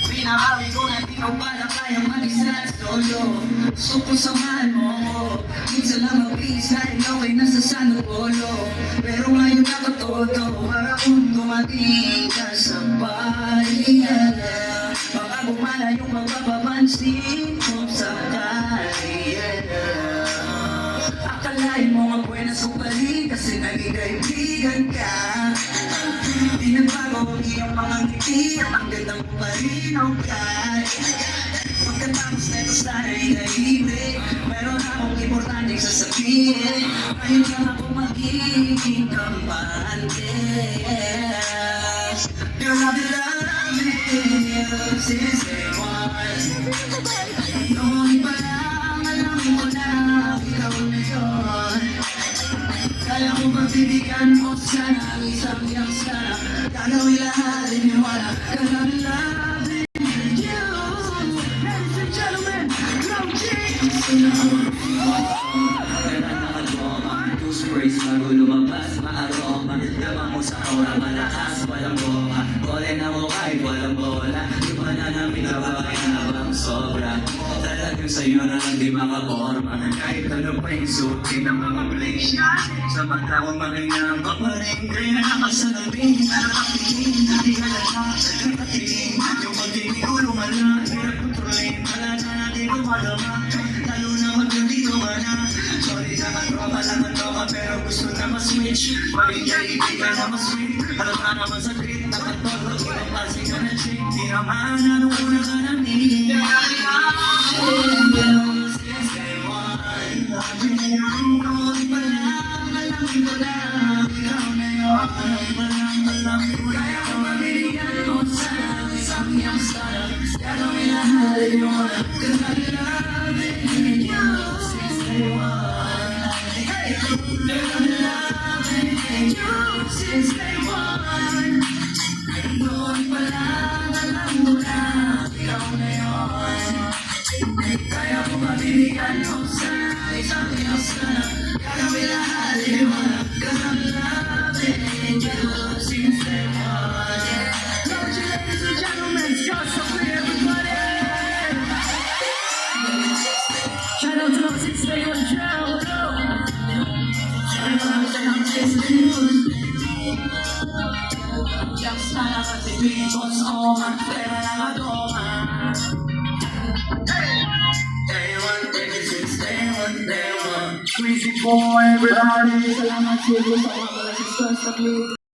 Pinakawi ko na di ko pala kayang mag-isa solo. Gusto ko samahan mo ko. Minsan lang mag-please na ikaw ay nasa San Polo. Pero ngayon ako todo para kung dumating ka sa bayan. Baka bumala yung magpapapansin kung sakali. Akalain mo nga buenas ko pa rin kasi naging kaibigan ka. Di nagbago ang iyong mga ngiti at ang gandang mo pa rin ang kahit. Pagkatapos na ito sana ikahibig, meron akong importanteng sasabihin. Ngayon lang ako magiging kampante. Girl, I've been loving you since day one. Noon pa lang alam ko na ikaw na yun. Kaya kung pagbibigyan mo sana ang isang yangsa, gagawin lahat iniwala. Cause I'm loving you. Ladies and gentlemen, Low G. Sprays bago lumabas, maaroma. Laman mo sa aura, malakas, walang boka. Kole na mo kahit walang bola. Iba na namin kabakay na bang sobra. Talagang sa'yo na lang di makaporma. Kahit ano pa yung suotin ng mga blaze natin. Sa mata kong makinang paparing. Kaya nakasalamin, nakapiling. Hindi halata, nakapiling. Yung pagdinig ko lumala, hirap kontrolin. Wala na natin kumalama. Lalo na magdandito ka na. Sorry na katropa lang ang tropa, pero gusto na mas-switch. Pag-ibig-ibig na mas-sweet. Halata naman sa grit, nakatolo. Ibang klase ka na chick. Di naman anong una ka na need. Since day one, loving you. Noon pa lang, alam ko na ikaw na yun. Alam ko kaya kung mabigyan mo sa isang iyang style. Gagawin lahat yun. Cause I'm loving you since day one. Hey! I'm loving you since day one. Noon pa lang, alam ko na ikaw na yun. Kaya kung mabibigyan mo sa isang iyong style. Gagawin lahat yun. Cause I'm loving you since day one. Ladies and gentlemen, shout out to everybody. Shout out to the 6 day on show. Shout out to 6 day on. Yang sana kasi bigos o magpera na madoma. Day one, day six, day one. Crazy boy, everybody. Salamat sa iyo sa mga sisters sa